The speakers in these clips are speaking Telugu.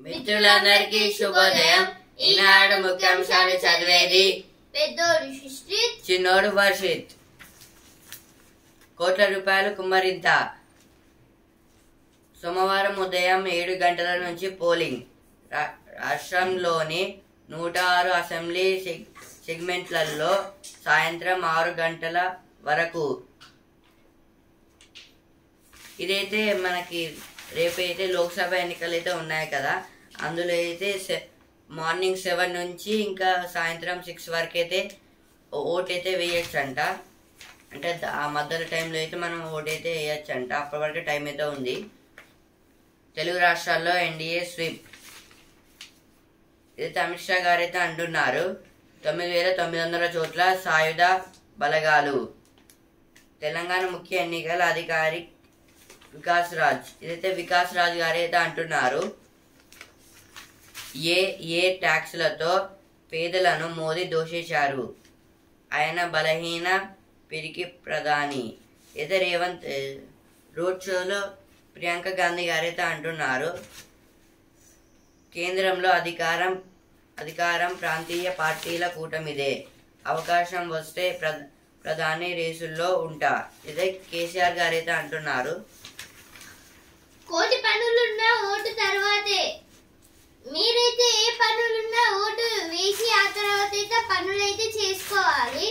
మిత్రులందరికీ శుభోదయం. ఈనాడు ముఖ్యాంశాలు చదివేది పెద్దోడు సుశ్రిత్, చిన్నోడు వర్షిత్. కోట్ల రూపాయలు కుమ్మరింత. సోమవారం ఉదయం 7 గంటల నుంచి పోలింగ్. రాష్ట్రంలోని 106 అసెంబ్లీ సెగ్మెంట్లలో సాయంత్రం 6 గంటల వరకు. ఇదైతే మనకి రేపైతే లోక్సభ ఎన్నికలు అయితే ఉన్నాయి కదా, అందులో అయితే మార్నింగ్ 7 నుంచి ఇంకా సాయంత్రం 6 వరకు అయితే ఓటు అయితే వేయచ్చు అంట. అంటే ఆ మధ్యలో టైంలో అయితే మనం ఓటు అయితే వేయచ్చు అంట. అప్పటి వరకు టైం అయితే ఉంది. తెలుగు రాష్ట్రాల్లో ఎన్డీఏ స్వీప్. ఇదైతే అమిత్ షా గారు అయితే అంటున్నారు. 9,900 చోట్ల సాయుధ బలగాలు. తెలంగాణ ముఖ్య ఎన్నికల అధికారి వికాస్ రాజ్. ఇదైతే వికాస్ రాజ్ గారు అయితే అంటున్నారు. ఏ ట్యాక్స్లతో పేదలను మోదీ దోషించారు. ఆయన బలహీన పిరికి ప్రధాని. అయితే రేవంత్ రోడ్ షోలో ప్రియాంక గాంధీ గారు అయితే అంటున్నారు. కేంద్రంలో అధికారం ప్రాంతీయ పార్టీల కూటమిదే. అవకాశం వస్తే ప్రధాని రేసుల్లో ఉంటా. ఇదే కేసీఆర్ గారు అయితే అంటున్నారు. కోటి పనులున్నా ఓటు తర్వాతే. మీరైతే ఏ పనులున్నా ఓటు వేసి ఆ తర్వాత అయితే పనులైతే చేసుకోవాలి.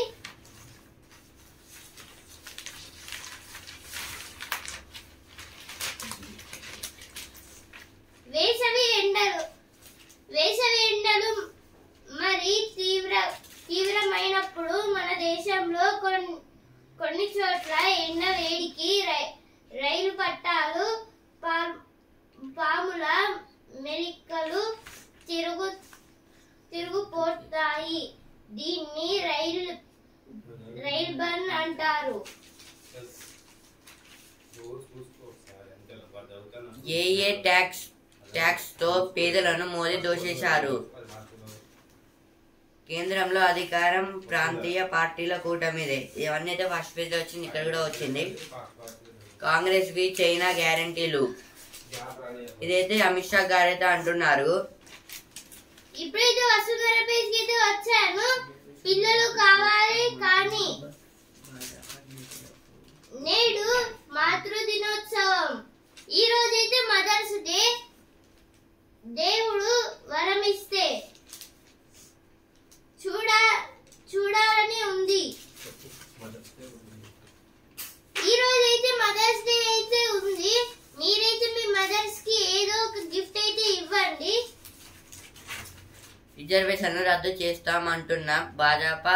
వేసవి ఎండలు మరి తీవ్రమైనప్పుడు మన దేశంలో కొన్ని చోట్ల ఎండ వేడికి రైలు పట్టాలు పాముల మెలికలు తిరుగుపోతాయి. దీన్ని రైల్ బర్న్ అంటారు. ఏ ట్యాక్స్ తో పేదలను మోదీ దోషించారు. కేంద్రంలో అధికారం ప్రాంతీయ పార్టీల కూటమిదే. ఇవన్నీ అయితే ఫస్ట్ పేజ్ వచ్చింది, ఇక్కడ కూడా వచ్చింది. కాంగ్రెస్ వి చైనా గ్యారంటీలు. ఇదైతే అమిత్ షా గారు అయితే అంటున్నారు. ఇప్పుడైతే వసుంధర పేజ్ కి అయితే వచ్చాను. పిల్లలు కావాలి కానీ నేడు మాతృ దినోత్సవం. ఈ రోజైతే మదర్స్ డే. దేవుడు వరమిస్తే చూడాలని ఉంది. ఈ రోజు అయితే మదర్స్ డే అయితే ఉంది. మీరైతే మీ మదర్స్ కి ఏదో ఒక గిఫ్ట్ అయితే ఇవ్వండి. రిజర్వేషన్ రద్దు చేస్తామంటున్న భాజపా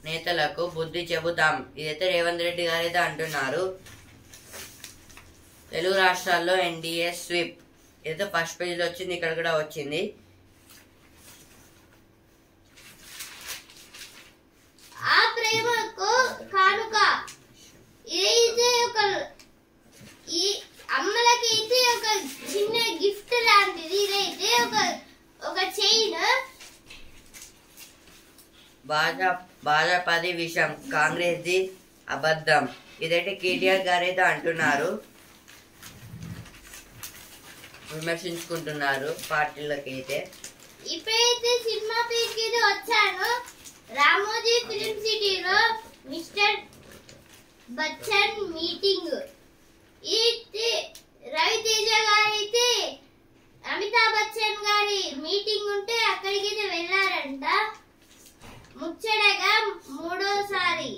నేతలకు బుద్ధి చెబుతాం. ఇదైతే రేవంత్ రెడ్డి గారు అయితే అంటున్నారు. తెలుగు రాష్ట్రాల్లో ఎన్డీఏ స్వీప్. ఇదైతే ఫస్ట్ పేజ్ వచ్చింది, ఇక్కడ కూడా వచ్చింది. ఆ ప్రేమకు కానుక. ఇదైతే ఈ అమ్మలకి అయితే ఒక చిన్న గిఫ్ట్ లాంటిది. ఇదైతే ఒక చైన్. భాజపాది విషయం, కాంగ్రెస్ ది అబద్ధం. ఇదైతే కేటీఆర్ గారు అయితే అంటున్నారు. విమర్శించుకుంటున్నారు పార్టీలకి అయితే. ఇప్పుడైతే సినిమా పేరుకి అయితే వచ్చాను. రామోజీ ఫిలిం సిటీలో మిస్టర్ బచ్చన్ మీటింగ్. రవితేజ గారైతే అమితాబ్ బచ్చన్ గారి మీటింగ్ ఉంటే అక్కడికైతే వెళ్ళారంట. ముచ్చటగా 3వసారి.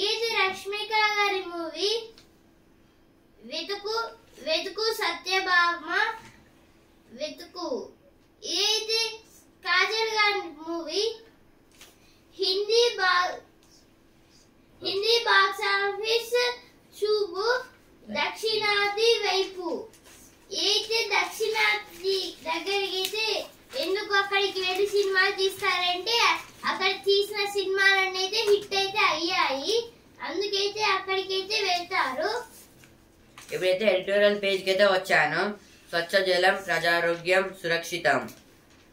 ఇది రష్మిక గారి మూవీ వెతుకు సత్యభామ వెతుకు. ఇది కాజల్ గారి మూవీ. హిందీ బాక్స్ ఆఫీస్ చూపు దక్షిణాది వైపు. అయితే దక్షిణాది దగ్గరికి అయితే ఎందుకు అక్కడికి వెళ్ళి సినిమాలు తీస్తారంటే అక్కడ తీసిన సినిమాలన్నీ అయితే హిట్ అయితే అయ్యాయి. అందుకైతే అక్కడికైతే వెళ్తారు. ఇప్పుడైతే ఎడిటోరియల్ పేజ్కి అయితే వచ్చాను. స్వచ్ఛ జలం ప్రజారోగ్యం సురక్షితం.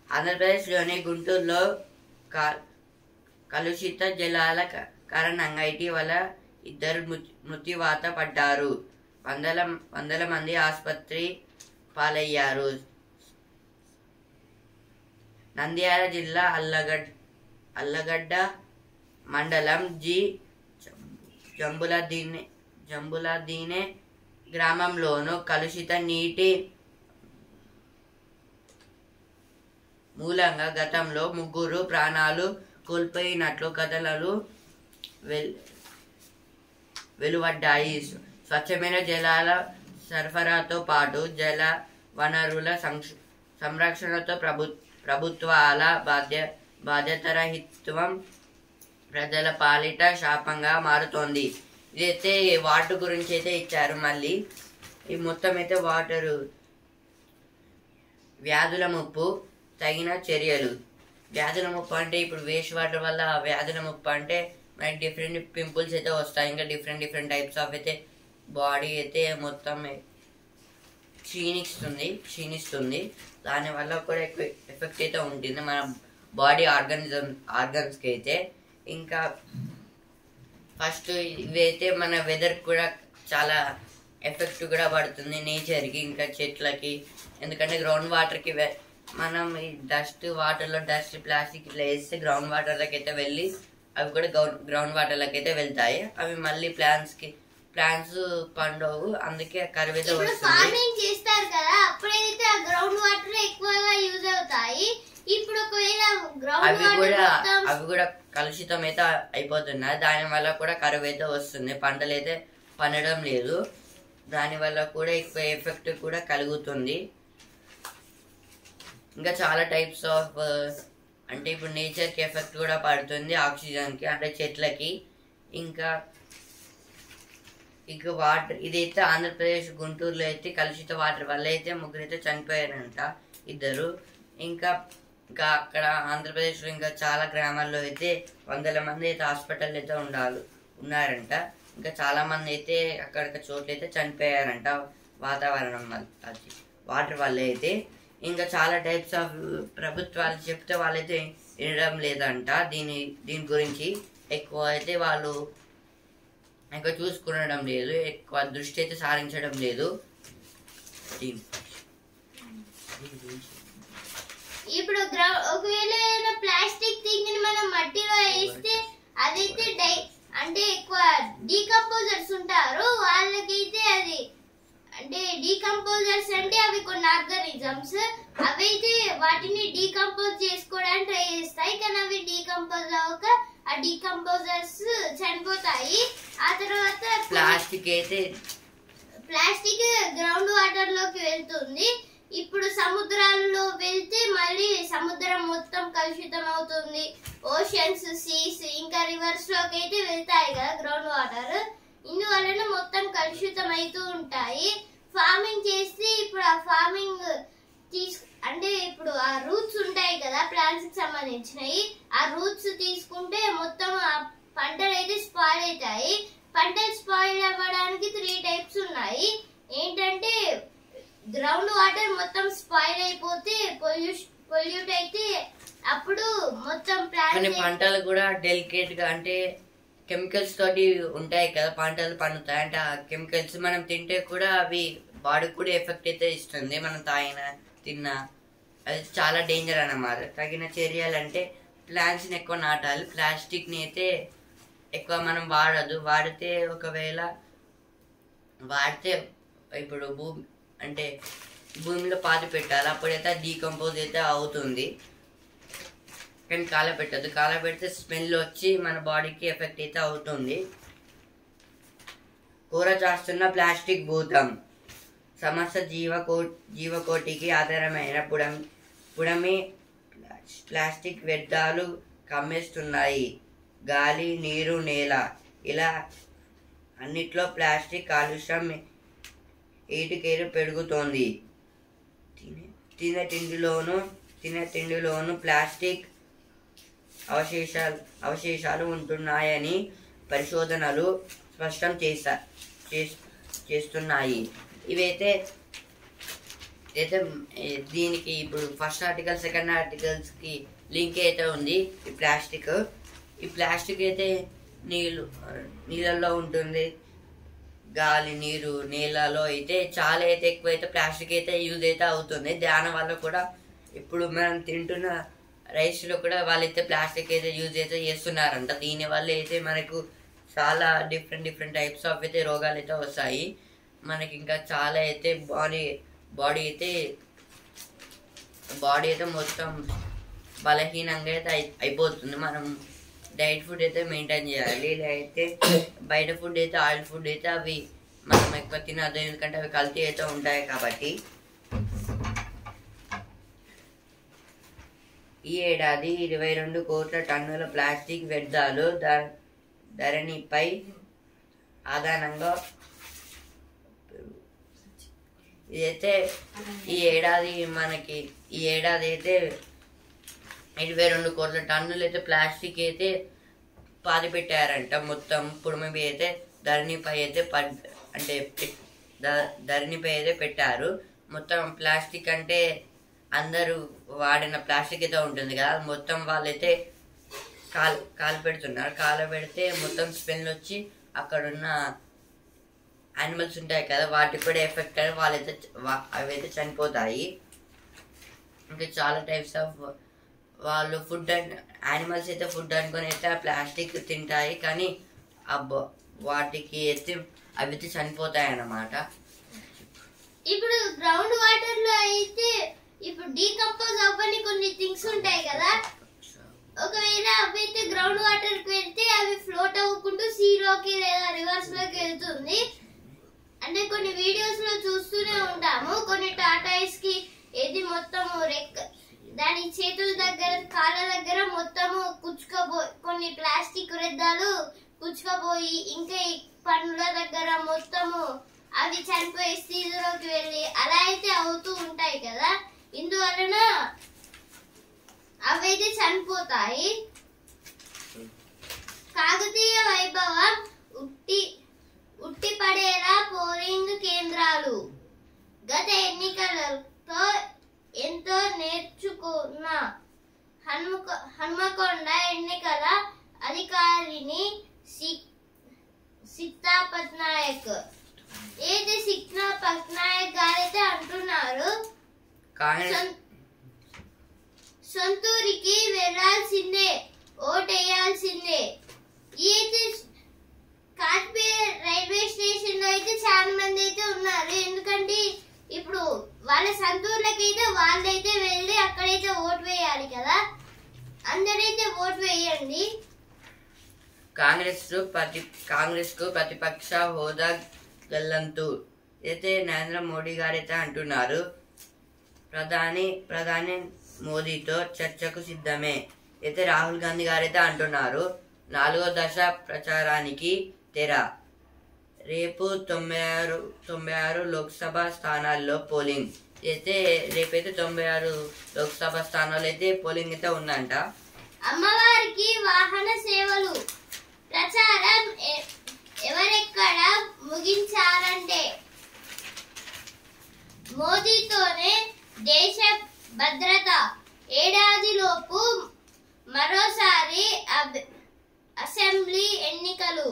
ఆంధ్రప్రదేశ్లోని గుంటూరులో కలుషిత జలాల కారణంగా ఇటీవల 2 మృత్యువాత పడ్డారు. వందల మంది ఆసుపత్రి పాలయ్యారు. నంద్యాల జిల్లా అల్లగడ్డ మండలం జంబులదీనె గ్రామంలోను కలుషిత నీటి మూలంగా గతంలో 3 ప్రాణాలు కోల్పోయినట్లు కథనాలు వెలువడ్డాయి. స్వచ్ఛమైన జలాల సరఫరాతో పాటు జల వనరుల సంరక్షణతో ప్రభుత్వాల బాధ్యతారహిత్వం ప్రజల పాలిట శాపంగా మారుతోంది. ఇదైతే వాటర్ గురించి అయితే ఇచ్చారు. మళ్ళీ ఈ మొత్తం అయితే వాటరు వ్యాధుల ముప్పు, తగిన చర్యలు. వ్యాధుల ముప్పు అంటే ఇప్పుడు వేస్ట్ వాటర్ వల్ల వ్యాధుల ముప్పు అంటే మనకి డిఫరెంట్ పింపుల్స్ అయితే వస్తాయి. ఇంకా డిఫరెంట్ టైప్స్ ఆఫ్ అయితే బాడీ అయితే మొత్తం క్షీణిస్తుంది. దానివల్ల కూడా ఎక్కువ ఎఫెక్ట్ అయితే ఉంటుంది మన బాడీ ఆర్గన్స్కి అయితే. ఇంకా ఫస్ట్ ఇవైతే మన వెదర్ కూడా చాలా ఎఫెక్ట్ కూడా పడుతుంది నేచర్కి, ఇంకా చెట్లకి. ఎందుకంటే గ్రౌండ్ వాటర్కి మనం ఈ వాటర్లో డస్ట్ ప్లాస్టిక్ ఇట్లా వేస్తే గ్రౌండ్ వాటర్లకి అయితే వెళ్ళి అవి కూడా గ్రౌండ్ వాటర్లకి అయితే వెళ్తాయి. అవి మళ్ళీ ప్లాంట్స్ పండవు, అందుకే కరువు అయితే వస్తుంది. ఫార్మింగ్ చేస్తారు కదా, అప్పుడైతే ఆ గ్రౌండ్ వాటర్ ఎక్కువగా యూజ్ అవుతాయి. ఇప్పుడు ఒకవేళ అవి కూడా కలుషితం అయితే అయిపోతున్నాయి. దాని వల్ల కూడా కరువు అయితే వస్తుంది, పంటలు అయితే పండడం లేదు. దాని వల్ల కూడా ఎక్కువ ఎఫెక్ట్ కూడా కలుగుతుంది. ఇంకా చాలా టైప్స్ ఆఫ్ అంటే ఇప్పుడు నేచర్కి ఎఫెక్ట్ కూడా పడుతుంది, ఆక్సిజన్కి అంటే చెట్లకి. ఇంకా వాటర్ ఇదైతే ఆంధ్రప్రదేశ్ గుంటూరులో అయితే కలుషిత వాటర్ వల్ల అయితే 3 అయితే చనిపోయారంట, 2. ఇంకా అక్కడ ఆంధ్రప్రదేశ్లో ఇంకా చాలా గ్రామాల్లో అయితే 100 మంది అయితే హాస్పిటల్ అయితే ఉన్నారంట. ఇంకా చాలా మంది అయితే అక్కడికి చోట్ల అయితే చనిపోయారంట వాతావరణం అది వాటర్ వల్ల అయితే. ఇంకా చాలా టైప్స్ ఆఫ్ ప్రభుత్వాలు చెప్తే వాళ్ళైతే వినడం లేదంట. దీని గురించి ఎక్కువ అయితే వాళ్ళు ఎక్కువ చూసుకునడం లేదు, ఎక్కువ దృష్టి అయితే సారించడం లేదు. ఇప్పుడు ఒకవేళ ప్లాస్టిక్ థింగ్ ని మనం మట్టిలో వేస్తే అదైతే అంటే ఎక్కువ డీకంపోజర్స్ ఉంటారు, వాళ్ళకైతే అది అంటే డీకంపోజర్స్ అంటే అవి కొన్ని ఆర్గానిజమ్స్, అవైతే వాటిని డీకంపోజ్ చేసుకోవడానికి ట్రై చేస్తాయి. కానీ అవి డీకంపోజ్ అవ్వక ఆ డీకంపోజర్స్ చనిపోతాయి. ఆ తర్వాత ప్లాస్టిక్ గ్రౌండ్ వాటర్ లోకి వెళ్తుంది. ఇప్పుడు సముద్రాల్లో వెళ్తే మళ్ళీ సముద్రం మొత్తం కలుషితం అవుతుంది. ఓషన్స్, సీస్ ఇంకా రివర్స్ లోకి అయితే వెళ్తాయి కదా గ్రౌండ్ వాటర్. ఇందువలన మొత్తం కలుషితం అవుతూ ఉంటాయి. ఫార్మింగ్ చేస్తే ఇప్పుడు ఆ ఫార్మింగ్ అంటే ఇప్పుడు ఆ రూట్స్ ఉంటాయి కదా ప్లాంట్స్ కి సంబంధించినవి, ఆ రూట్స్ తీసుకుంటే మొత్తం ఆ పంటలు అయితే స్పాయిల్ అవుతాయి. పంటలు స్పాయిల్ అవ్వడానికి 3 టైప్స్ ఉన్నాయి. ఏంటంటే గ్రౌండ్ వాటర్ మొత్తం స్పాయిల్ అయిపోతే పొల్యూట్ అయితే అప్పుడు మొత్తం పంటలు కూడా డెలికేట్ గా అంటే కెమికల్స్ తోటి ఉంటాయి కదా, పంటలు పండుతాయి అంటే ఆ కెమికల్స్ మనం తింటే కూడా అవి బాడీకి కూడా ఎఫెక్ట్ అయితే ఇస్తుంది. మనం తిన్నా అది చాలా డేంజర్ అన్నమాట. తగిన చర్యలు అంటే ప్లాంట్స్ ని ఎక్కువ నాటాలి, ప్లాస్టిక్ ని అయితే ఎక్కువ మనం వాడితే ఒకవేళ ఇప్పుడు భూమిలో పాతి పెట్టాలి, అప్పుడైతే డీకంపోజ్ అయితే అవుతుంది. కానీ కాలపెడితే స్మెల్ వచ్చి మన బాడీకి ఎఫెక్ట్ అయితే అవుతుంది. కూర చేస్తున్న ప్లాస్టిక్ భూతం. సమస్త జీవకోటికి ఆధారమైన పుడమి ప్లాస్టిక్ వ్యర్థాలు కమ్మేస్తున్నాయి. గాలి, నీరు, నేల ఇలా అన్నిట్లో ప్లాస్టిక్ కాలుష్యం ఏటికేరు పెరుగుతోంది. తినే తిండిలోను ప్లాస్టిక్ అవశేషాలు ఉంటున్నాయని పరిశోధనలు స్పష్టం చేస్తున్నాయి. ఇవైతే దీనికి ఇప్పుడు ఫస్ట్ ఆర్టికల్ సెకండ్ ఆర్టికల్స్ కి లింక్ అయితే ఉంది. ఈ ప్లాస్టిక్ అయితే నీళ్ళల్లో ఉంటుంది, గాలి, నీరు, నేలలో అయితే చాలా అయితే ఎక్కువ అయితే ప్లాస్టిక్ అయితే యూజ్ అయితే అవుతుంది. దాని వల్ల కూడా ఇప్పుడు మనం తింటున్న రైస్లో కూడా వాళ్ళైతే ప్లాస్టిక్ అయితే యూజ్ అయితే చేస్తున్నారంట. దీనివల్ల అయితే మనకు చాలా డిఫరెంట్ టైప్స్ ఆఫ్ అయితే రోగాలు అయితే వస్తాయి. మనకి ఇంకా చాలా అయితే బాడీ అయితే మొత్తం బలహీనంగా అయితే అయిపోతుంది. మనం డైట్ ఫుడ్ అయితే మెయింటైన్ చేయాలి. లేకపోతే బయట ఫుడ్ అయితే ఆయిల్ ఫుడ్ అయితే అవి మనం ఎక్కువ తినద్దు, ఎందుకంటే అవి కల్తీ అయితే ఉంటాయి కాబట్టి. ఈ ఏడాది 22 కోట్ల టన్నుల ప్లాస్టిక్ వ్యర్థాలు ధరణిపై ఆధారంగా ఇదైతే ఈ ఏడాది అయితే 22 కోట్ల టన్నులు అయితే ప్లాస్టిక్ అయితే పాతిపెట్టారంట మొత్తం. ఇప్పుడు మేము అయితే ధరణిపై అయితే ధరణిపై అయితే పెట్టారు. మొత్తం ప్లాస్టిక్ అంటే అందరూ వాడిన ప్లాస్టిక్ అయితే ఉంటుంది కదా, మొత్తం వాళ్ళైతే కాలు పెడుతున్నారు. కాలు పెడితే మొత్తం స్మెల్ వచ్చి అక్కడున్న యానిమల్స్ ఉంటాయి కదా, వాటికి కూడా ఎఫెక్ట్ అయ్యి అవి అయితే చనిపోతాయి. ఇంకా చాలా టైప్స్ ఆఫ్ వాళ్ళు ఫుడ్ యానిమల్స్ అయితే ఫుడ్ అనుకొని అయితే ఆ ప్లాస్టిక్ తింటాయి, కానీ వాటికి అయితే అవి అయితే చనిపోతాయి అన్నమాట. ఇప్పుడు గ్రౌండ్ వాటర్ లో అయితే ఇప్పుడు డీకంపోజ్ అవ్వని కొన్ని థింగ్స్ ఉంటాయి కదా, ఒకవేళ అవి అయితే గ్రౌండ్ వాటర్ కి వెళ్తే అవి ఫ్లోట్ అవ్వకుండా సీలోకి లేదా రివర్స్ లోకి వెళ్తుంది. అంటే కొన్ని వీడియోస్ లో చూస్తూనే ఉంటాము, కొన్ని టాటాయిస్ కి ఏది మొత్తము దాని చేతుల దగ్గర కాళ్ళ దగ్గర మొత్తము కొన్ని ప్లాస్టిక్ వ్యర్థాలు కుచ్చుకపోయి, ఇంకా పన్నుల దగ్గర మొత్తము అవి చనిపోయి స్థితిలోకి వెళ్ళి అలా అయితే అవుతూ ఉంటాయి కదా. ఇందువలన అవైతే చనిపోతాయి. కాకతీయ వైభవం ఉట్టి పడేలా పోలింగ్ కేంద్రాలు. గత ఎన్నికలతో ఎంతో నేర్చుకున్న హన్మకొండ ఎన్నికల అధికారిని సిక్తా పట్నాయక్ గారైతే అంటున్నారు, సొంతూరికి వెళ్లాల్సిందే, ఓటేయాల్సిందే. ఈ కాశ్మీర్ రైల్వే స్టేషన్ లో అయితే చాలా మంది అయితే ఉన్నారు, ఎందుకంటే ఇప్పుడు వాళ్ళ సొంతూర్లకి అయితే వాళ్ళైతే వెళ్ళి అక్కడైతే ఓటు వేయాలి కదా, అందరైతే ఓటు వేయండి. కాంగ్రెస్ కు ప్రతిపక్ష హోదా గల్లంతు అయితే నరేంద్ర మోడీ గారు అయితే అంటున్నారు. ప్రధాని మోదీతో చర్చకు సిద్ధమే అయితే రాహుల్ గాంధీ గారు అయితే అంటున్నారు. 4వ దశ ప్రచారానికి తెర. రేపు 96 లోక్సభ స్థానాల్లో పోలింగ్ అయితే రేపైతే 96 లోక్సభ స్థానాలు అయితే పోలింగ్ అయితే ఉందంట. అమ్మవారికి వాహన సేవలు ప్రచారం ఎవరెక్కడ ముగించారంటే మోదీతోనే దేశ భద్రత. ఏడాదిలోపు మరోసారి అసెంబ్లీ ఎన్నికలు.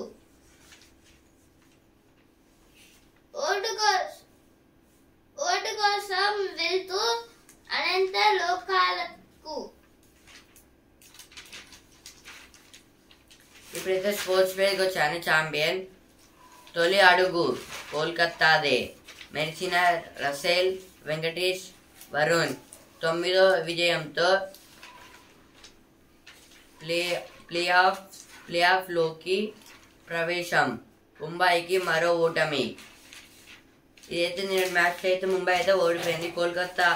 ఓటు కోసం వెళ్తూ అనంత లోకాలకు. ఇప్పుడైతే స్పోర్ట్స్ పేరుకి వచ్చాను. ఛాంపియన్ తొలి అడుగు కోల్కతాదే. మెరిసిన రసెల్, వెంకటేష్, వరుణ్ 9వ విజయంతో ప్లే ఆఫ్ లోకి ప్రవేశం. ముంబైకి మరో ఓటమి. ఇదైతే నేను మ్యాచ్ అయితే ముంబై అయితే ఓడిపోయింది. కోల్కతా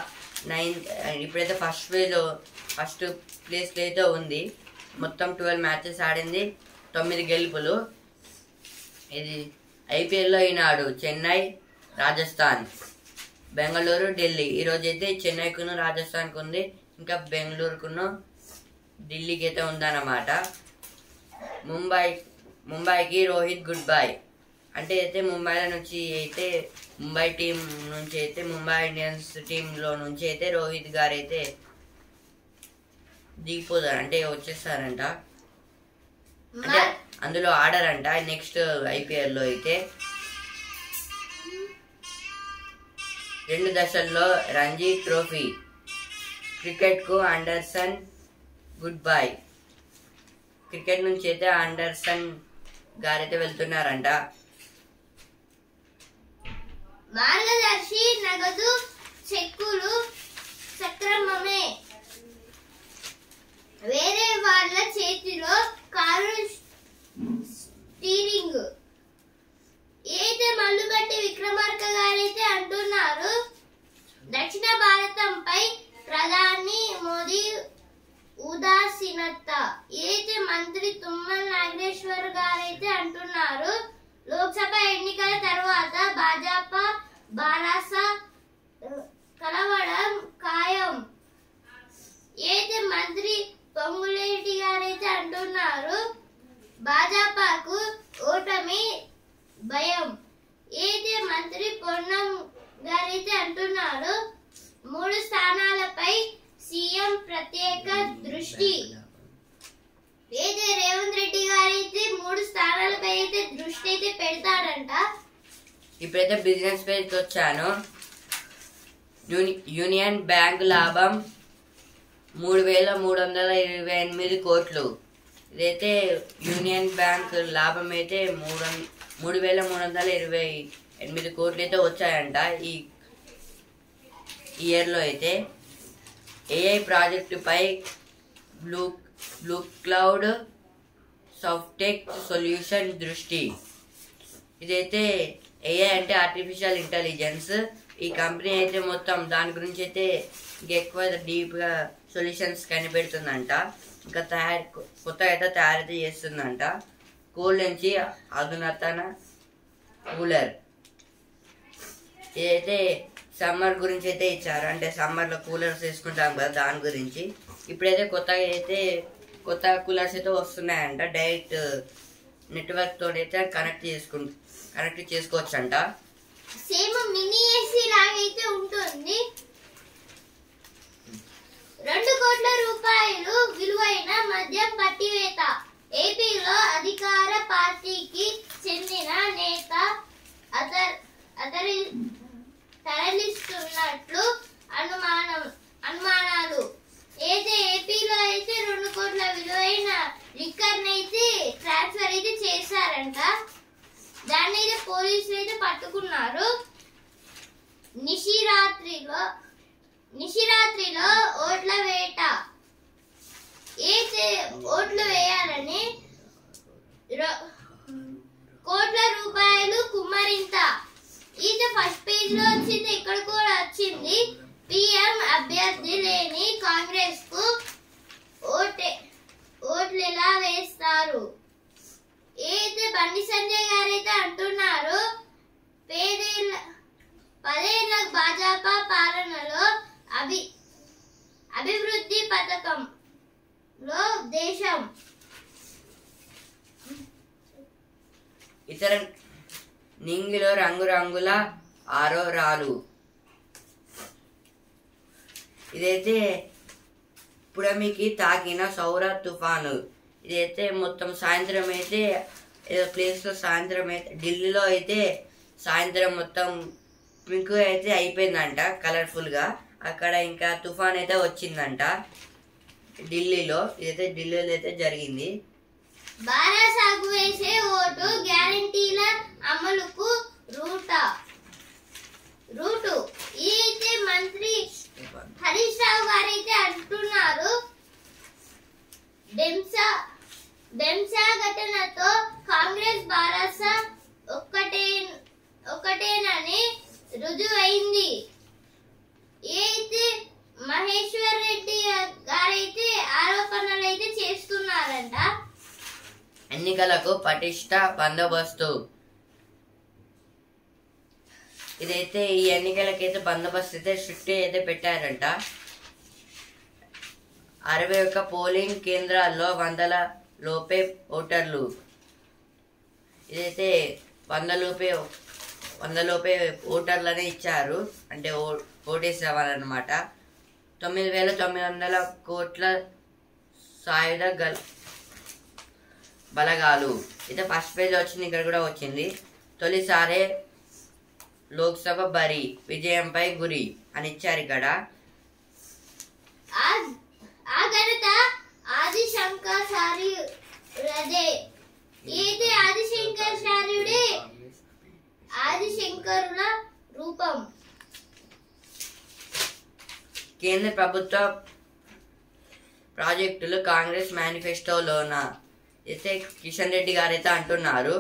9th ఇప్పుడైతే ఫస్ట్ ప్లేస్లో అయితే ఉంది. మొత్తం 12 మ్యాచెస్ ఆడింది, 9 గెలుపులు. ఇది ఐపీఎల్లో ఈనాడు చెన్నై, రాజస్థాన్, బెంగళూరు, ఢిల్లీ. ఈరోజు అయితే చెన్నైకును రాజస్థాన్కు ఉంది, ఇంకా బెంగళూరుకును ఢిల్లీకి అయితే ఉందన్నమాట. ముంబైకి రోహిత్ గుడ్ బై. అంటే అయితే ముంబైలో నుంచి అయితే ముంబై టీం నుంచి అయితే ముంబై ఇండియన్స్ టీంలో నుంచి అయితే రోహిత్ గారు అయితే దిగిపోతారు, అంటే వచ్చేస్తారంట. అంటే అందులో ఆడారంట నెక్స్ట్ ఐపీఎల్లో అయితే. 2 దశల్లో రంజీ ట్రోఫీ. క్రికెట్కు గుడ్ బై. క్రికెట్ నుంచి అయితే ఆండర్సన్ గారైతే వెళ్తున్నారంట. మార్గదర్శి నగదు చెక్కులు సక్రమమే. వేరే వాళ్ళ చేతిలో కారు స్టీరింగ్. అయితే మల్లుగట్టి విక్రమార్క గారైతే అంటున్నారు, దక్షిణ భారతంపై ప్రధాని మోదీ ఉదాసీనత. అయితే మంత్రి తుమ్మల నాగేశ్వర్ గారైతే అంటున్నారు, లోక్సభ ఎన్నికల తర్వాత భాజపా బారాస కలవడం ఖాయం. అయితే మంత్రి పొంగులేటి గారైతే అంటున్నారు, భాజపాకు ఓటమి భయం. అయితే మంత్రి పొన్నం గారైతే అంటున్నారు, 3 స్థానాలపై సీఎం ప్రత్యేక దృష్టి. అయితే రేవంత్ రెడ్డి గారైతే 3 స్థానాలపై అయితే దృష్టి అయితే పెడతాడంట. ఇప్పుడైతే బిజినెస్ పేజ్కి వచ్చాను. యూనియన్ బ్యాంక్ లాభం 3,328 కోట్లు. ఇదైతే యూనియన్ బ్యాంక్ లాభం అయితే 3,328 కోట్లు అయితే వచ్చాయంట ఈ ఇయర్లో. అయితే ఏఐ ప్రాజెక్టుపై బ్లూ క్లౌడ్ సాఫ్టెక్ సొల్యూషన్ దృష్టి. ఇదైతే ఏఐ అంటే ఆర్టిఫిషియల్ ఇంటెలిజెన్స్. ఈ కంపెనీ అయితే మొత్తం దాని గురించి అయితే ఇంకెక్కువ డీప్గా సొల్యూషన్స్ కనిపెడుతుందంట. ఇంకా కొత్తగా అయితే తయారైతే చేస్తుందంట. కూల్ నుంచి అధునాతన కూలర్. ఇదైతే సమ్మర్ గురించి అయితే ఇచ్చారు, అంటే సమ్మర్లో కూలర్స్ వేసుకుంటాం కదా దాని గురించి. ఇప్పుడైతే కొత్త కూలర్స్ అయితే వస్తున్నాయంట. డైరెక్ట్ నెట్వర్క్ తోనైతే కనెక్ట్ చేసుకోవచ్చు అంట. సేమ్ మినీ ఏసీ లాగైతే ఉంటుంది. 2 కోట్ల రూపాయలు విలువైన మద్యం పట్టివేత. ఏపీలో అధికార పార్టీకి చెందిన నేత తరలిస్తున్నట్లు అనుమానాలు. అయితే ఏపీలో అయితే 2 కోట్ల విలువైన లిక్కర్ అయితే ట్రాన్స్ఫర్ అయితే చేశారంట. దాన్ని అయితే పోలీసులు అయితే పట్టుకున్నారు. నిశిరాత్రిలో ఓట్ల వేట. అయితే ఓట్లు వేయాలని కోట్ల రూపాయలు కుమ్మరింత. ఇది ఫస్ట్ పేజ్ లో వచ్చింది, ఇక్కడ కూడా వచ్చింది. పిఎం అభ్యర్థి లేని కాంగ్రెస్ కు ఓట్లు ఎలా వేస్తారు. అయితే బండి సంజయ్ గారైతే అంటున్నారు, 10 భాజపా పాలనలో అభివృద్ధి పథకంలో దేశం. ఇతర నింగిలో రంగురంగుల ఆరోరాలు. ఇదైతే పుడమికి తాకిన సౌర తుఫాను. ఇదైతే మొత్తం సాయంత్రం అయితే ఏదో ప్లేస్లో సాయంత్రం అయితే ఢిల్లీలో అయితే సాయంత్రం మొత్తం పింక్ అయితే అయిపోయిందంట, కలర్ఫుల్గా. అక్కడ ఇంకా తుఫాన్ అయితే వచ్చిందంట ఢిల్లీలో. ఇదైతే ఢిల్లీలో అయితే జరిగింది. బారా సాగు వేసే ఓటు గ్యారంటీల అమలుకు రూటు. అయితే మంత్రి హరీష్ రావు గారైతే అంటున్నారు, డెంసా ఘటనతో కాంగ్రెస్ బారాస ఒక్కటేనని రుజువైంది. అయితే మహేశ్వర్ రెడ్డి గారైతే ఆరోపణలు అయితే చేస్తున్నారంట. ఎన్నికలకు పటిష్ట బందోబస్తు. ఇదైతే ఈ ఎన్నికలకైతే బందోబస్తు అయితే స్ట్రిక్ట్ అయితే పెట్టారంట. 61 పోలింగ్ కేంద్రాల్లో 100 లోపే ఓటర్లు. ఇదైతే 100 లోపే ఓటర్లనే ఇచ్చారు, అంటే ఓటేసేవారనమాట. 9,900 కోట్ల సాయుధ బలగాలు. అయితే ఫస్ట్ పేజ్ వచ్చింది, ఇక్కడ కూడా వచ్చింది. తొలిసారే లోక్సభ బరి, విజయంపై గురి అని ఇచ్చారు ఇక్కడ. ఆ ఘనత కేంద్ర ప్రభుత్వ ప్రాజెక్టులు కాంగ్రెస్ మేనిఫెస్టోలోన అయితే కిషన్ రెడ్డి గారు అయితే అంటున్నారు.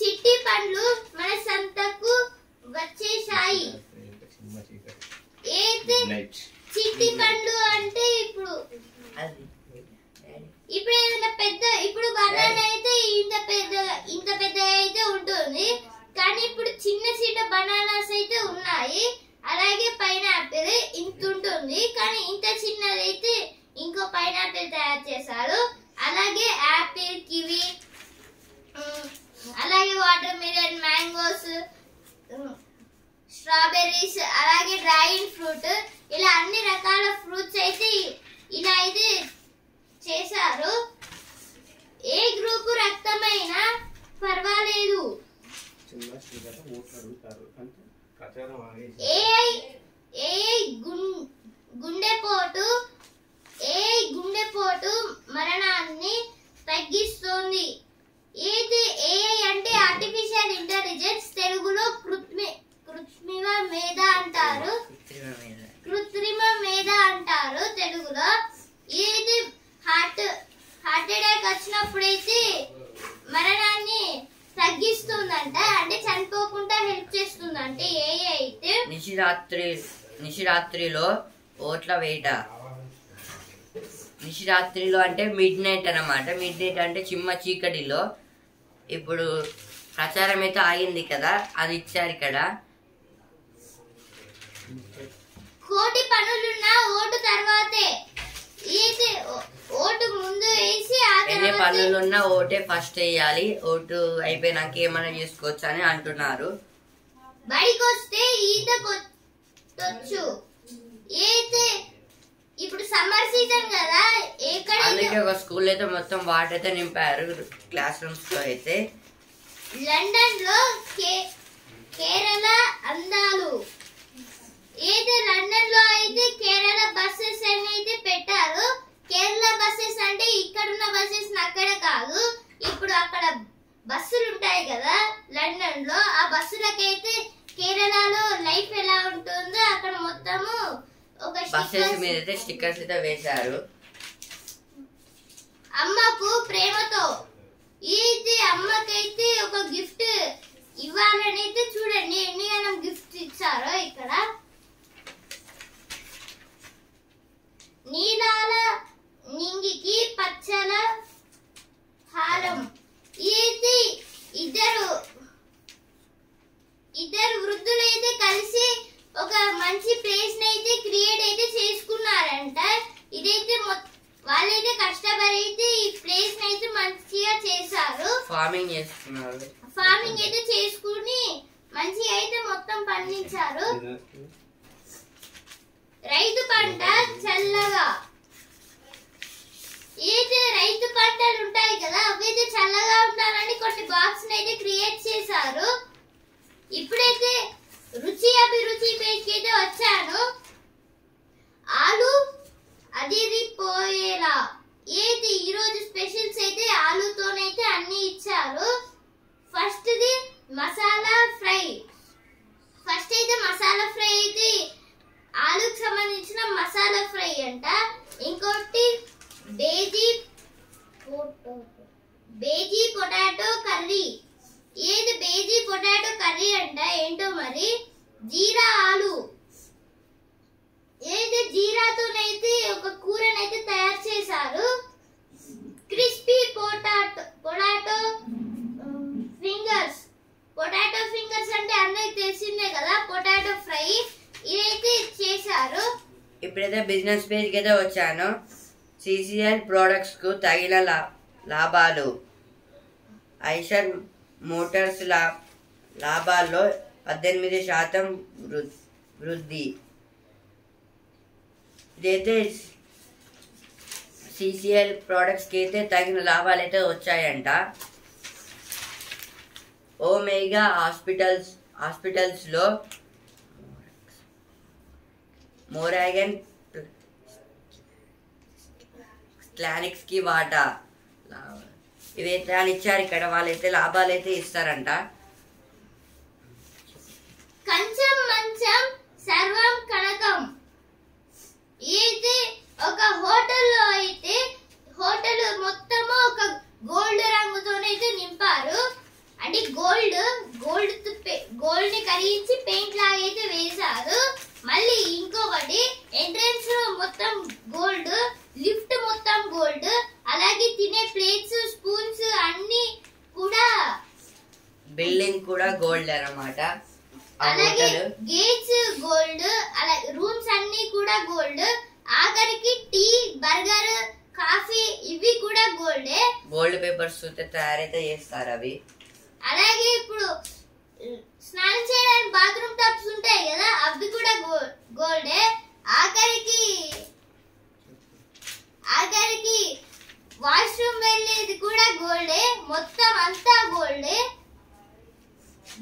చిట్టి పండ్లు మన సంతకు వచ్చేసాయి. అయితే చిట్టి పండ్లు అంటే ఇప్పుడు ఏదైనా పెద్ద, ఇప్పుడు బనానా అయితే ఇంత పెద్ద అయితే ఉంటుంది, కానీ ఇప్పుడు చిన్న చిన్న బనానాస్ అయితే ఉన్నాయి. అలాగే పైనాపిల్ ఇంత ఉంటుంది, కానీ ఇంత చిన్నదైతే ఇంకో పైనాపిల్ తయారు చేశారు. అలాగే యాపిల్, కివి, అలాగే వాటర్ మిలన్, మ్యాంగోస్, స్ట్రాబెర్రీస్, అలాగే డ్రాగన్ ఫ్రూట్, ఇలా అన్ని రకాల ఫ్రూట్స్ అయితే ఇలా అయితే చేశారు. ఏ గ్రూప్ రక్తమైనా పర్వాలేదు. గుండెపోటు మరణాన్ని తగ్గిస్తుంది. ఏఐ అంటే ఆర్టిఫిషియల్ ఇంటెలిజెన్స్, తెలుగులో కృత్రిమ మేధ అంటారు. తెలుగులో ఏది హార్ట్ అటాక్ వచ్చినప్పుడైతే మరణాన్ని తగ్గిస్తుందంట, అంటే చనిపోకుండా హెల్ప్ చేస్తుందంట ఏఐ అయితే. నిశిరాత్రిలో ఓట్ల వేట. నిశిరాత్రిలో అంటే మిడ్ నైట్ అన్నమాట. మిడ్ నైట్ అంటే చిమ్మ చీకటిలో. ఇప్పుడు ప్రచారం అయితే ఆగింది కదా, అది ఇచ్చారు ఇక్కడ. కోటి పనులున్న ఓటు తర్వాతే, ఓటు ముందు వేసి ఎన్ని పనులున్నా ఓటే ఫస్ట్ వేయాలి, ఓటు అయిపోయినాక ఏమైనా చేసుకోవచ్చు అని అంటున్నారు. బడికి వస్తే ఈత కొట్టొచ్చు. ఇప్పుడు సమ్మర్ సీజన్ కదా, అందుకే ఒక స్కూల్ అయితే మొత్తం వాటర్ అయితే నింపారు క్లాస్ రూమ్స్ లో అయితే. లండన్ లో కేరళ అందాలు. లండన్ లో అయితే కేరళ బస్సెస్ అని అయితే పెట్టారు. కేరళ బస్సెస్ అంటే ఇక్కడున్న బస్సెస్ అక్కడ కాదు, ఇప్పుడు అక్కడ బస్సులు ఉంటాయి కదా లండన్ లో, ఆ బస్సులకైతే కేరళలో లైఫ్ ఎలా ఉంటుందో అక్కడ మొత్తము ఒక బస్సెస్ మీద అయితే స్టిక్కర్స్ అయితే వేశారు. అమ్మకు ప్రేమతో. అమ్మకైతే ఒక గిఫ్ట్ ఇవ్వాలని అయితే చూడండి ఎన్ని గణం గిఫ్ట్ ఇచ్చారో ఇక్కడ. నీలాల నింగికి పచ్చల హారం. ఇద్దరు వృద్ధులు అయితే కలిసి ఒక మంచి ప్లేస్ అయితే క్రియేట్ అయితే చేసుకున్నారంట. ఇదైతే వాళ్ళైతే కష్టపడి అయితే ఈ ప్లేస్ అయితే మంచిగా చేశారు. ఫార్మింగ్ అయితే చేసుకుని మంచిగా అయితే మొత్తం పండించారు. రైతు పంట చల్లగా. రైతు పంటలు ఉంటాయి కదా, అవైతే చల్లగా ఉండాలని కొన్ని బాక్స్ అయితే క్రియేట్ చేశారు. ఇప్పుడైతే రుచి అభిరుచి పేజ్కి అయితే వచ్చాను. ఆలు అదిరిపోయేలా. ఈరోజు స్పెషల్స్ అయితే ఆలుతోనైతే అన్ని ఇచ్చారు. First the masala fry. First అయితే మసాలా ఫ్రై అయితే ఆలుకు సంబంధించిన మసాలా ఫ్రై అంట. ఇంకోటి బేజీ పొటాటో కర్రీ. బేజీ పొటాటో కర్రీ అంట, ఏంటో మరి. జీరా ఆలు. జీరాతోనైతే ఒక కూరనైతే తయారు చేశారు. Crispy potato fingers. Potato fingers అంటే అందరికి తెలిసిందే కదా, పొటాటో ఫ్రై. ఇదైతే చేశారు. ఇప్పుడైతే బిజినెస్ పేజ్కి అయితే వచ్చాను. CCL ప్రొడక్ట్స్ కు తగిన లాభాలు. ఐషర్ మోటార్స్ లాభాల్లో 18% వృద్ధి. ఇదైతే CCL ప్రొడక్ట్స్ కి అయితే తగిన లాభాలు అయితే వచ్చాయంట. ఓమేగా హాస్పిటల్స్ లో మోరాగన్ క్లానిక్స్ కి వాటా. ఇవైతే అని ఇచ్చారు ఇక్కడ. వాళ్ళైతే లాభాలు అయితే ఇస్తారంట. కంచం మంచం సర్వం కళ కూడా గోల్డ్ అన్నమాట. అలాగే గేట్స్ గోల్డ్, అలాగే రూమ్స్ అన్ని కూడా గోల్డ్. ఆఖరికి టీ, బర్గర్, కాఫీ ఇవి కూడా గోల్డే. గోల్డ్ పేపర్స్ తయారైతే చేస్తారు అవి. అలాగే ఇప్పుడు స్నానం చేయడానికి బాత్రూమ్ టబ్స్ ఉంటాయి కదా, అవి కూడా గోల్డే. ఆఖరికి వాష్రూమ్ వెళ్ళేది కూడా గోల్డే. మొత్తం అంతా గోల్డే.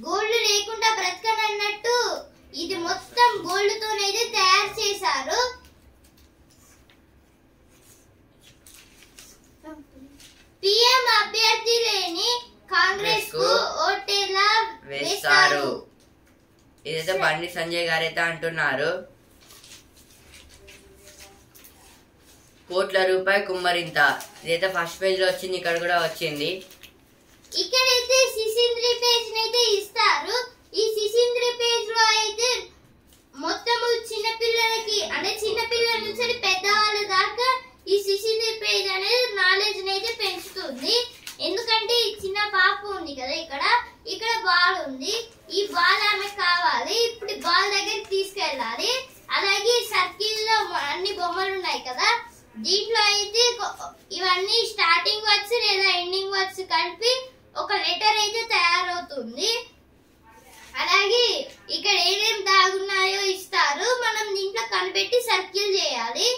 గోల్డ్ లేకుండా బ్రతకనన్నట్టు ఇది మొత్తం గోల్డ్ తోనైతే తయారు చేశారు. పిఎం అభ్యర్థి లేని కాంగ్రెస్ కు ఓటేలా వేస్తారు. ఇదైతే బండి సంజయ్ గారు అయితే అంటున్నారు. కోట్ల రూపాయలు కుమ్మరింత. ఇదైతే ఫస్ట్ పేజ్ లో వచ్చింది, ఇక్కడ కూడా వచ్చింది. ఇక్కడైతే సిసింద్రి పేజ్ అయితే ఇస్తారు. ఈ సిసింద్రి పేజ్ లో అయితే మొత్తము చిన్నపిల్లలకి, అంటే చిన్నపిల్లల నుంచి పెద్దవాళ్ళ దాకా ఈ సిసింద్రి పేజ్ అనేది నాలెడ్జ్ అయితే పెంచుతుంది. ఎందుకంటే ఈ చిన్న పాప ఉంది కదా, ఇక్కడ బాల్ ఉంది. ఈ బాల్ ఆమె కావాలి. ఇప్పుడు బాల్ దగ్గరికి తీసుకెళ్ళాలి. అలాగే సర్కిల్ లో అన్ని బొమ్మలు ఉన్నాయి కదా, దీంట్లో అయితే ఇవన్నీ స్టార్టింగ్ వర్డ్స్ లేదా ఎండింగ్ వర్డ్స్ కలిపి ఒక లెటర్ అయితే తయారవుతుంది. అలాగే ఇక్కడ ఏమేం దాగున్నాయో ఇస్తారు. మనం దీంట్లో కనిపెట్టి సర్కిల్ చేయాలి.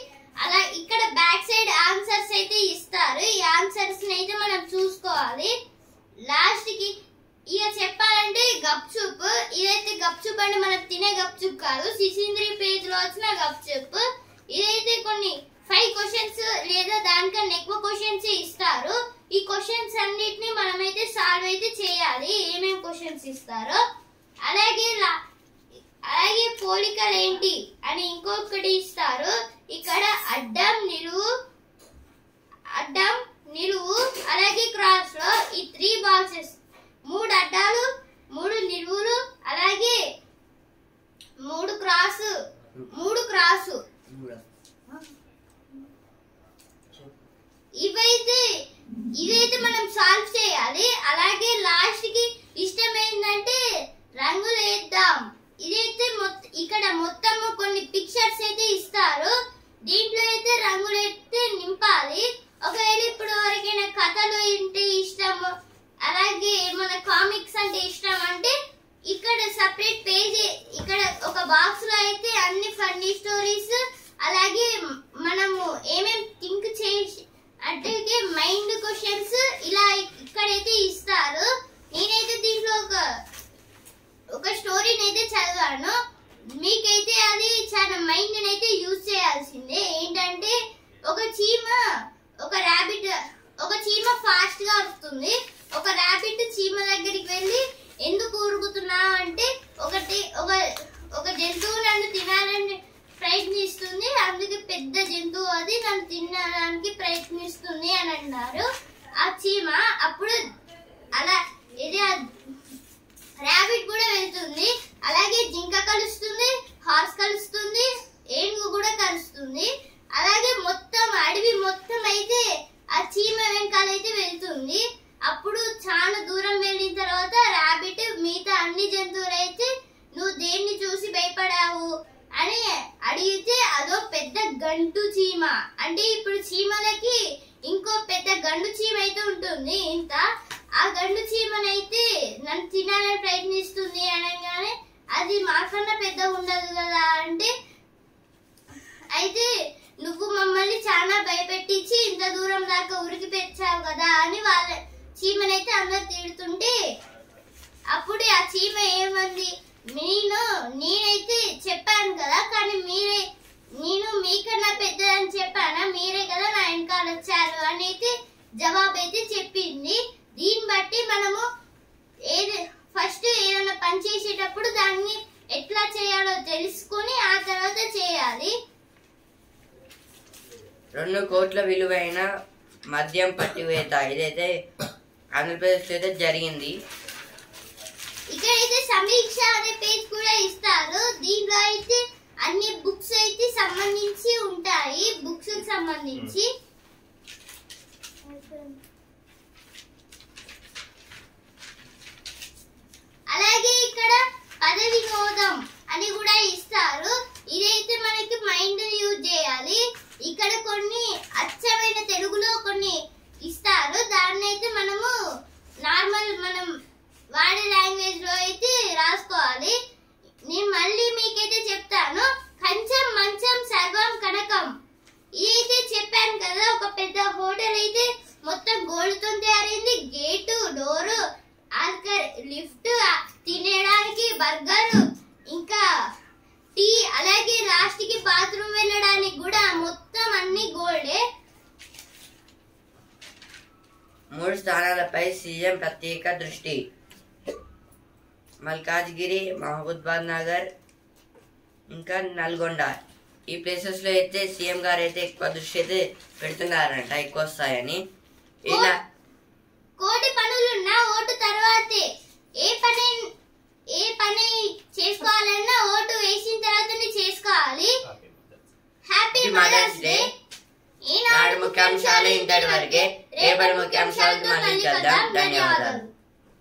అలా ఇక్కడ బ్యాక్ సైడ్ ఆన్సర్స్ అయితే ఇస్తారు. ఈ ఆన్సర్స్ అయితే మనం చూసుకోవాలి. లాస్ట్ కి ఇక చెప్పాలంటే గప్చుప్. ఇదైతే గప్చుప్ అంటే మనం తినే గప్చుప్ కాదు, సిసింద్రి పేజ్ లో వచ్చిన గప్చుప్. ఇదైతే కొన్ని 5 క్వశ్చన్స్ లేదా దానికన్నా ఎక్కువ క్వశ్చన్స్ ఇస్తారు. ఈ క్వశ్చన్స్ అన్నిటిని మనమైతే సాల్వ్ అయితే చేయాలి, ఏమేం క్వశ్చన్స్ ఇస్తారో. అలాగే పోలికలు ఏంటి అని ఇంకొకటి ఇస్తారు. ఇక్కడ అడ్డం, నిలువు, అలాగే క్రాస్ లో ఈ 3 బాక్సెస్, 3 అడ్డాలు, 3 నిలువులు, అలాగే 3 క్రాసు. ఇదైతే మనం సాల్వ్ చేయాలి. అలాగే లాస్ట్ కి ఇష్టం ఏంటంటే రంగులు వేద్దాం. ఇదైతే ఇక్కడ మొత్తం కొన్ని పిక్చర్స్ అయితే ఇస్తారు. దీంట్లో అయితే రంగులు అయితే నింపాలి. ఒకవేళ ఇప్పుడు ఎవరికైనా కథలు అంటే ఇష్టం, అలాగే మన కామిక్స్ అంటే ఇష్టం అంటే ఇక్కడ సెపరేట్ పేజ్, ఇక్కడ ఒక బాక్స్ లో అయితే అన్ని ఫన్నీ స్టోరీస్, అలాగే మనము ఏమేం థింక్ చేసి అంటే మైండ్ క్వశ్చన్స్ ఇలా ఇక్కడైతే ఇస్తారు. నేనైతే దీంట్లో ఒక స్టోరీని అయితే చదివాను. మీకైతే అది చాలా మైండ్ అయితే యూజ్ చేయాల్సిందే. ఏంటంటే ఒక చీమ ఫాస్ట్ గా వస్తుంది. ఒక ర్యాబిట్ చీమ దగ్గరికి వెళ్ళి ఎందుకు ఊరుకుతున్నావు అంటే ఒక జంతువు నన్ను తినాలని ప్రయత్నిస్తుంది, అందుకే పెద్ద జంతువు అది నన్ను తినడానికి ప్రయత్నిస్తుంది అని అన్నారు ఆ చీమ. అప్పుడు అలా ర్యాబిట్ కూడా వెళ్తుంది. అలాగే జింక కలుస్తుంది, హార్స్ కలుస్తుంది, ఏనుగు కూడా కలుస్తుంది. అలాగే మొత్తం అడవి మొత్తం అయితే ఆ చీమ వెనకాలైతే వెళ్తుంది. అప్పుడు చాలా దూరం వెళ్ళిన తర్వాత ర్యాబిట్ మిగతా అన్ని జంతువులు అయితే నువ్వు దేన్ని చూసి భయపడావు అని అడిగితే అదో పెద్ద గంటు చీమ. అంటే ఇప్పుడు చీమలకి ఇంకో పెద్ద గండు చీమ అయితే ఉంటుంది ఇంత. ఆ గండు చీమనైతే నన్ను తినాలని ప్రయత్నిస్తుంది అనగానే అది మాకన్నా పెద్ద ఉండదు కదా అంటే, అయితే నువ్వు మమ్మల్ని చాలా భయపెట్టించి ఇంత దూరం దాకా ఉరికి పెంచావు కదా అని వాళ్ళ చీమనైతే అందరు తిడుతుంటే, అప్పుడు ఆ చీమ ఏమంది, నేనైతే చెప్పాను కదా, కానీ నేను మీకన్నా పెద్దదని చెప్పానా, మీరే కదా నా వెనకాల వచ్చారు అని అయితే జవాబు అయితే చెప్పింది. దీన్ని బట్టి మనము ఫస్ట్ ఏదైనా పని చేసేటప్పుడు దాన్ని ఎట్లా చేయాలో తెలుసుకొని ఆ తర్వాత చేయాలి. 2 కోట్ల విలువైన మద్యం పట్టివేత. ఇదైతే ఆంధ్రప్రదేశ్ అయితే జరిగింది. ఇక్కడైతే సమీక్ష అనే పేజ్ కూడా ఇస్తారు. దీంట్లో అయితే అన్ని బుక్స్ అయితే సంబంధించి ఉంటాయి, బుక్స్ కి సంబంధించి. ఇక్కడ పదవి హోదం అని కూడా ఇస్తారు. ఇదైతే మనకి మైండ్ యూజ్ చేయాలి. ఇక్కడ కొన్ని అచ్చమైన తెలుగులో కొన్ని ఇస్తారు, దాన్ని అయితే మనము నార్మల్ మనం వాడే లాంగ్వేజ్ లో అయితే రాసుకోవాలి. నేను మళ్ళీ మీకైతే చెప్తాను. కంచం మంచం సర్వం కనకం, ఇదైతే చెప్పాను కదా. ఒక పెద్ద హోటల్ అయితే మొత్తం గోల్డ్తో తయారైంది. గేటు, డోరు, ఆల్కర్, లిఫ్ట్, తినడానికి బర్గర్, ఇంకా టీ, అలాగే లాస్ట్ కి బాత్రూమ్ వెళ్ళడానికి కూడా మొత్తం అన్ని గోల్డే. 3 స్థానాలపై సీఎం ప్రత్యేక దృష్టి. మల్కాజ్గిరి, మహబూబాద్ నగర్, ఇంకా నల్గొండ, ఈ ప్లేసెస్ లో అయితే సీఎం గారు అయితే ఎక్కువ దృష్టి అయితే పెడుతున్నారంట, ఎక్కువ వస్తాయని. ఇలా కోటి పనులున్నా ఓటు తర్వాతే. ఏ పని చేసుకోవాలన్నా ఓటు వేసిన తర్వాతనే చేసుకోవాలి. Happy mother's day. ఈనాడు ముఖ్యాంశాలు ఇంతటి వరకే. రేపటి ముఖ్యాంశాలతో మళ్ళీ కలుద్దాం. ధన్యవాదాలు.